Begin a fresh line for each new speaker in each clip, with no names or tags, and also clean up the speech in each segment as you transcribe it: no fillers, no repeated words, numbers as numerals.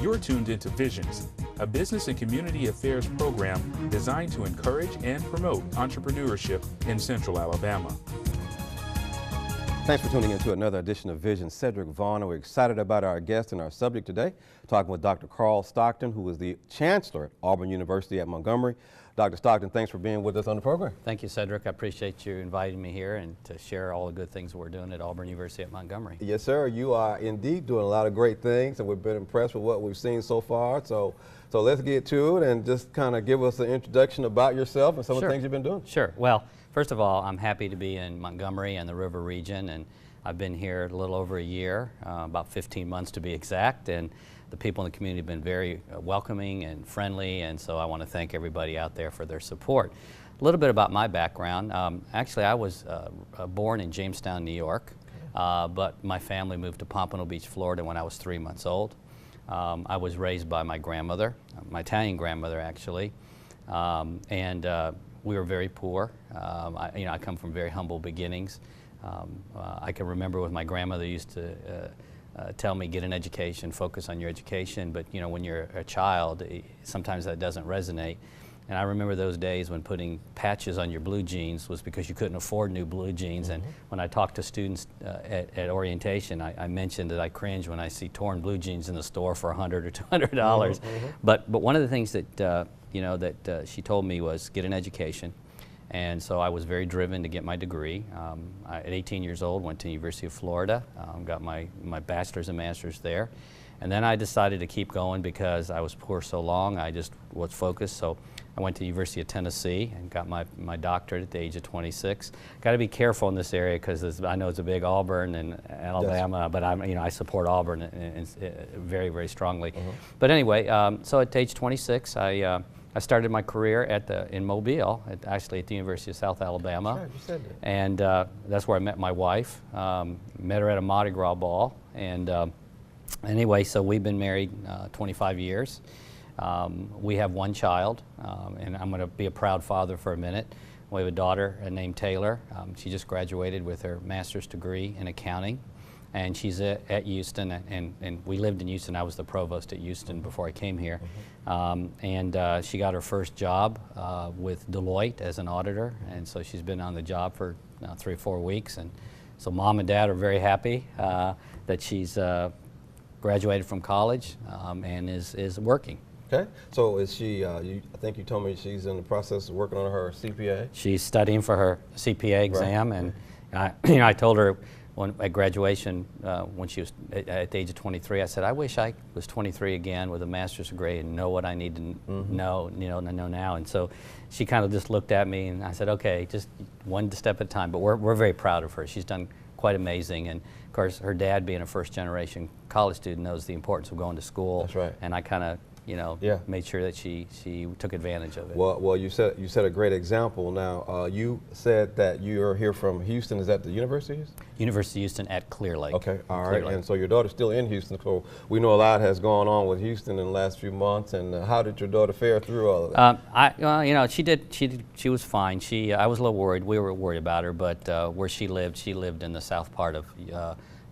You're tuned into Visions, a business and community affairs program designed to encourage and promote entrepreneurship in Central Alabama.
Thanks for tuning in to another edition of Vision. Cedric Vaughn. We're excited about our guest and our subject today, talking with Dr. Carl Stockton, who is the Chancellor at Auburn University at Montgomery. Dr. Stockton, thanks for being with us on the program.
Thank you, Cedric. I appreciate you inviting me here and to share all the good things we're doing at Auburn University at Montgomery.
Yes, sir. You are indeed doing a lot of great things, and we've been impressed with what we've seen so far. So let's get to it and just kind of give us an introduction about yourself and some of the things you've been doing.
Sure. Well, first of all, I'm happy to be in Montgomery and the River region, and I've been here a little over a year, about 15 months to be exact, and the people in the community have been very welcoming and friendly, and so I want to thank everybody out there for their support. A little bit about my background. Actually, I was born in Jamestown, New York, but my family moved to Pompano Beach, Florida when I was 3 months old. I was raised by my grandmother, my Italian grandmother actually, and we were very poor. I come from very humble beginnings. I can remember when my grandmother used to tell me, get an education, focus on your education, but when you're a child, sometimes that doesn't resonate. And I remember those days when putting patches on your blue jeans was because you couldn't afford new blue jeans. And when I talk to students at orientation, I mentioned that I cringe when I see torn blue jeans in the store for $100 or $200. But one of the things that she told me was get an education. And so I was very driven to get my degree. At 18 years old, went to the University of Florida, got my bachelor's and master's there. And then I decided to keep going because I was poor so long, I just was focused. So I went to the University of Tennessee and got my doctorate at the age of 26. Got to be careful in this area because I know it's a big Auburn and Alabama, but I support Auburn very, very strongly. But anyway, so at age 26, I started my career in Mobile, actually at the University of South Alabama.
That's right, you said that.
And that's where I met my wife. Met her at a Mardi Gras ball. And anyway, so we've been married 25 years. We have one child, and I'm going to be a proud father for a minute. We have a daughter named Taylor. She just graduated with her master's degree in accounting. And she's at Houston, and we lived in Houston. I was the provost at Houston before I came here. And she got her first job with Deloitte as an auditor, and so she's been on the job for 3 or 4 weeks. And so Mom and Dad are very happy that she's graduated from college and is working.
Okay, so is she, I think you told me she's in the process of working on her CPA?
She's studying for her CPA exam, and I told her, at graduation, when she was at the age of 23, I said, I wish I was 23 again with a master's degree and know what I need to know now. And so she kind of just looked at me, and I said, okay, just one step at a time. But we're very proud of her. She's done quite amazing. And of course, her dad, being a first-generation college student, knows the importance of going to school.
That's right.
And I kind of made sure that she took advantage of it.
Well, you set a great example. Now, you said that you're here from Houston. Is that the University?
University of Houston at Clear Lake.
Okay, all right. And so your daughter's still in Houston. So we know a lot has gone on with Houston in the last few months. And how did your daughter fare through all of that?
She was fine. I was a little worried. We were worried about her, but where she lived in the south part of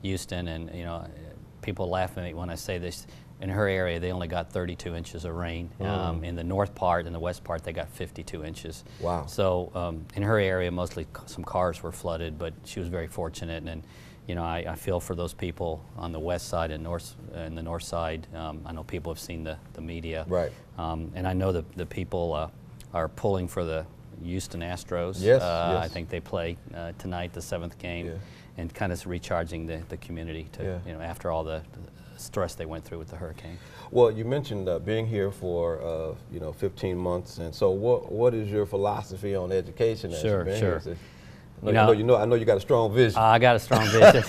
Houston, and people laugh at me when I say this. In her area, they only got 32 inches of rain. In the north part and the west part, they got 52 inches. Wow. So in her area, mostly some cars were flooded, but she was very fortunate. And I feel for those people on the west side and the north side. I know people have seen the media. Right. And I know the people are pulling for the Houston Astros. Yes. I think they play tonight, the 7th game, and kind of recharging the community to after all the stress they went through with the hurricane.
Well, you mentioned being here for 15 months, and so what is your philosophy on education?
Sure.
I know you got a strong vision.
I got a strong vision.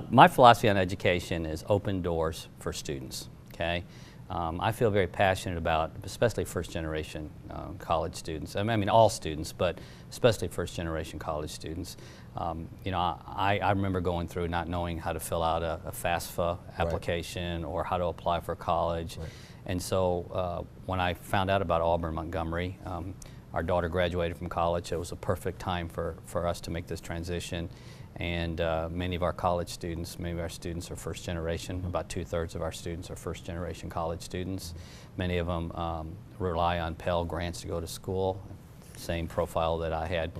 My philosophy on education is open doors for students. Okay. I feel very passionate about, especially first-generation college students. I mean, all students, but especially first-generation college students. I remember going through not knowing how to fill out a FAFSA application or how to apply for college. Right. And so when I found out about Auburn Montgomery, our daughter graduated from college. It was a perfect time for us to make this transition. And many of our college students, many of our students are first generation. About 2/3 of our students are first generation college students. Many of them rely on Pell Grants to go to school, same profile that I had.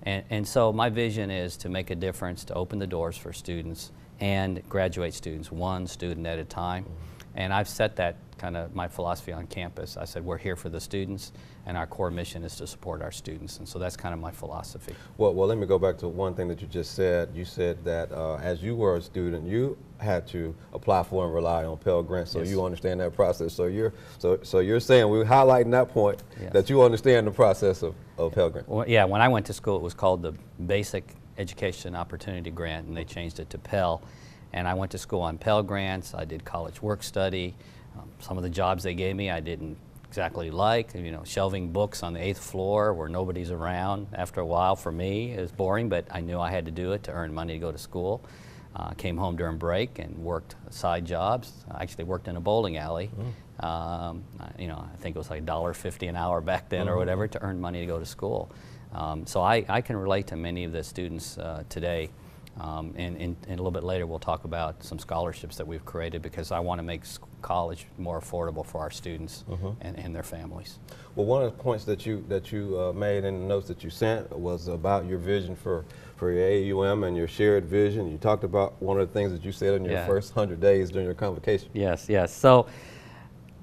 And so my vision is to make a difference, to open the doors for students and graduate students, one student at a time. And I've set that kind of my philosophy on campus. I said we're here for the students, and our core mission is to support our students. And so that's kind of my philosophy.
Well, let me go back to one thing that you just said. You said that as you were a student, you had to apply for and rely on Pell Grants, so
Yes.
you understand that process. So you're saying we're highlighting that point,
Yes.
that you understand the process of Pell Grants.
Well, yeah, when I went to school, it was called the Basic Education Opportunity Grant, and they changed it to Pell. And I went to school on Pell Grants. I did college work study. Some of the jobs they gave me I didn't exactly like. You know, shelving books on the 8th floor where nobody's around. After a while, for me, it was boring, but I knew I had to do it to earn money to go to school. Came home during break and worked side jobs. I actually worked in a bowling alley. You know, I think it was like $1.50 an hour back then or whatever to earn money to go to school. So I can relate to many of the students today. And a little bit later we'll talk about some scholarships that we've created because I want to make college more affordable for our students and their families.
Well, one of the points that you made in the notes that you sent was about your vision for your AUM and your shared vision. You talked about one of the things that you said in your first 100 days during your convocation.
Yes, yes. So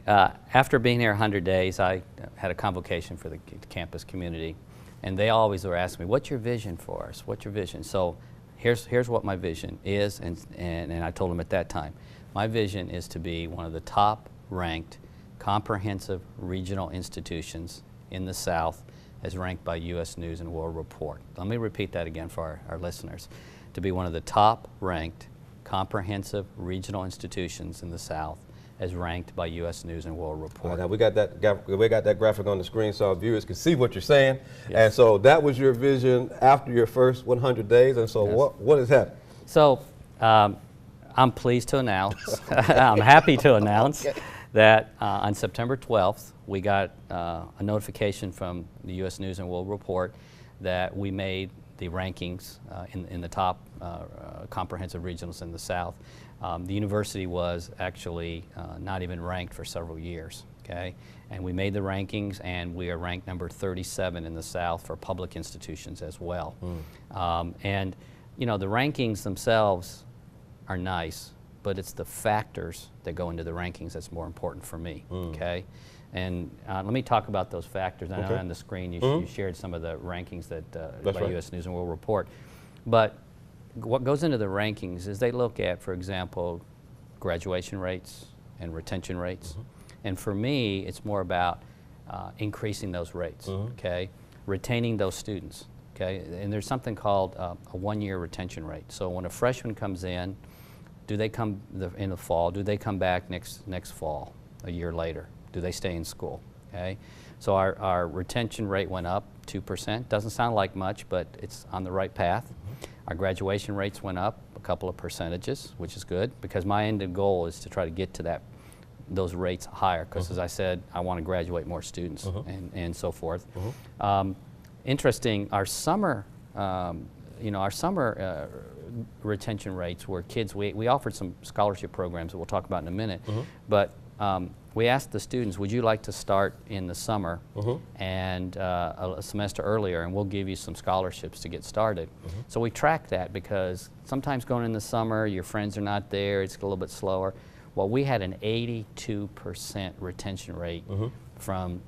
after being here 100 days, I had a convocation for the campus community, and they always were asking me, "What's your vision for us? What's your vision?" So here's what my vision is, and I told them at that time, my vision is to be one of the top ranked comprehensive regional institutions in the South as ranked by U.S. News and World Report. Let me repeat that again for our listeners. To be one of the top ranked comprehensive regional institutions in the South as ranked by U.S. News and World Report.
Now we got that graphic on the screen so our viewers can see what you're saying.
Yes.
And so that was your vision after your first 100 days. And so
Yes.
what has happened?
So I'm pleased to announce, I'm happy to announce that on September 12th, we got a notification from the U.S. News and World Report that we made the rankings in the top comprehensive regionals in the South. The university was actually not even ranked for several years, okay? And we made the rankings, and we are ranked number 37 in the South for public institutions as well. And, you know, the rankings themselves are nice, but it's the factors that go into the rankings that's more important for me, okay? And let me talk about those factors. I know on the screen you shared some of the rankings that by
right.
U.S. News and World Report. But what goes into the rankings is they look at, for example, graduation rates and retention rates. And for me, it's more about increasing those rates, okay? Retaining those students, okay? And there's something called a one-year retention rate. So when a freshman comes in, do they come in the fall? Do they come back next fall, a year later? Do they stay in school, okay? So our retention rate went up 2%. Doesn't sound like much, but it's on the right path. Our graduation rates went up a couple of percentages, which is good, because my end goal is to try to get to those rates higher, because as I said, I want to graduate more students and so forth. Interesting, our summer, retention rates were kids, we offered some scholarship programs that we'll talk about in a minute, but we asked the students, would you like to start in the summer and a semester earlier, and we'll give you some scholarships to get started. So we track that because sometimes going in the summer, your friends are not there, it's a little bit slower. Well, we had an 82% retention rate from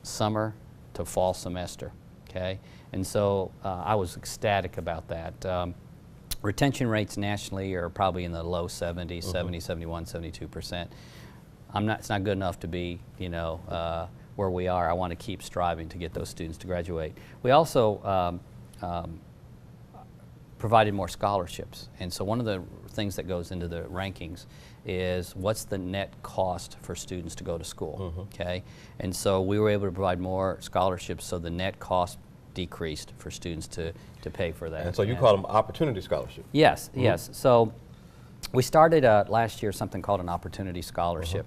summer to fall semester, okay? And so I was ecstatic about that. Retention rates nationally are probably in the low 70s, 70, 71, 72%. It's not good enough to be, you know, where we are. I want to keep striving to get those students to graduate. We also provided more scholarships. And so one of the things that goes into the rankings is what's the net cost for students to go to school, okay? And so we were able to provide more scholarships so the net cost decreased for students to pay for that.
And so you call them opportunity scholarships?
Yes, yes. So we started last year something called an opportunity scholarship.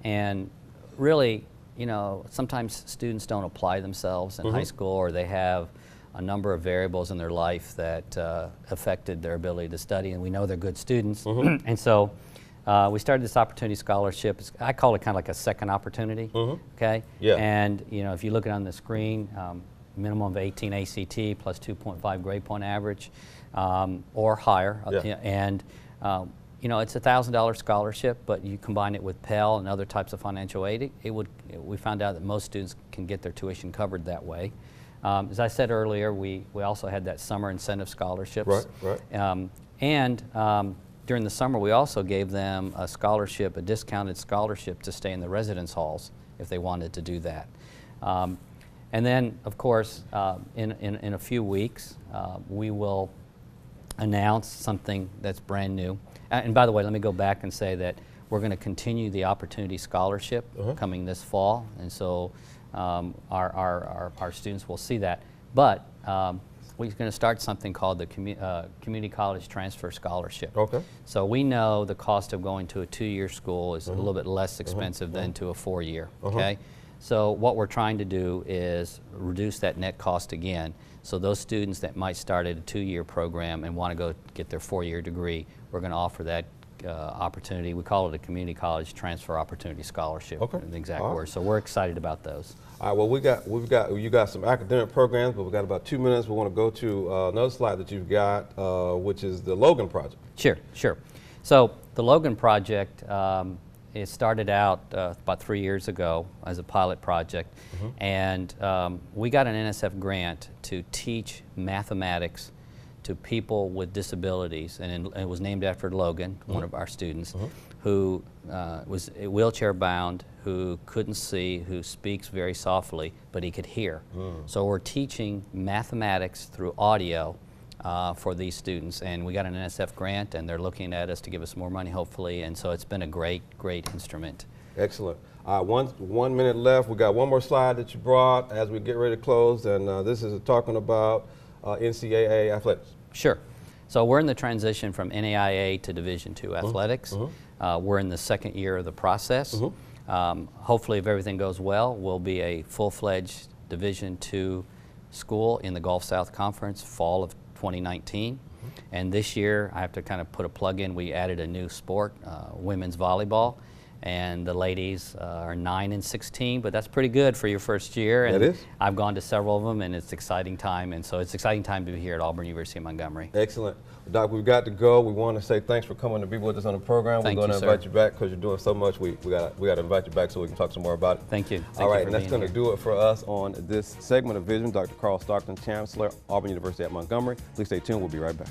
And really, you know, sometimes students don't apply themselves in high school, or they have a number of variables in their life that affected their ability to study, and we know they're good students. And so we started this opportunity scholarship. I call it kind of like a second opportunity, okay?
Yeah.
And you know, if you look at it on the screen, minimum of 18 ACT plus 2.5 grade point average or higher.
Yeah.
And you know, it's a $1,000 scholarship, but you combine it with Pell and other types of financial aid, we found out that most students can get their tuition covered that way. As I said earlier, we also had that summer incentive scholarships.
Right.
During the summer, we also gave them a scholarship, a discounted scholarship to stay in the residence halls if they wanted to do that. And then, of course, in a few weeks, we will announce something that's brand new. And by the way, let me go back and say that we're going to continue the Opportunity Scholarship coming this fall, and so our students will see that. But we're going to start something called the Community College Transfer Scholarship.
Okay.
So we know the cost of going to a 2-year school is a little bit less expensive than to a 4-year. Okay. So what we're trying to do is reduce that net cost again. So those students that might start at a 2-year program and want to go get their 4-year degree, we're going to offer that opportunity. We call it a Community College Transfer Opportunity Scholarship.
Okay.
The exact word. So we're excited about those.
All right. Well, you got some academic programs, but we've got about 2 minutes. We want to go to another slide that you've got, which is the Logan Project.
Sure. So the Logan Project, it started out about 3 years ago as a pilot project, and we got an NSF grant to teach mathematics to people with disabilities, and it was named after Logan, one of our students, who was wheelchair bound, who couldn't see, who speaks very softly, but he could hear. So we're teaching mathematics through audio for these students, and we got an NSF grant, and they're looking at us to give us more money, hopefully, and so it's been a great instrument.
Excellent. 1 minute left. We got one more slide that you brought as we get ready to close, and this is talking about NCAA athletics.
Sure. So we're in the transition from NAIA to Division II athletics. We're in the 2nd year of the process. Hopefully, if everything goes well, we'll be a full-fledged Division II school in the Gulf South Conference fall of 2019. And this year, I have to kind of put a plug in, we added a new sport, women's volleyball. And the ladies are 9 and 16, but that's pretty good for your first year. And
that is.
I've gone to several of them, and it's exciting time. And so it's exciting time to be here at Auburn University in Montgomery.
Excellent. Doc, we've got to go. We want to say thanks for coming to be with us on the program.
Thank
We're going
you,
to invite you back because you're doing so much. We got to invite you back so we can talk some more about it.
Thank you.
All right, and that's going to do it for us on this segment of Vision. Dr. Carl Stockton, Chancellor, Auburn University at Montgomery. Please stay tuned. We'll be right back.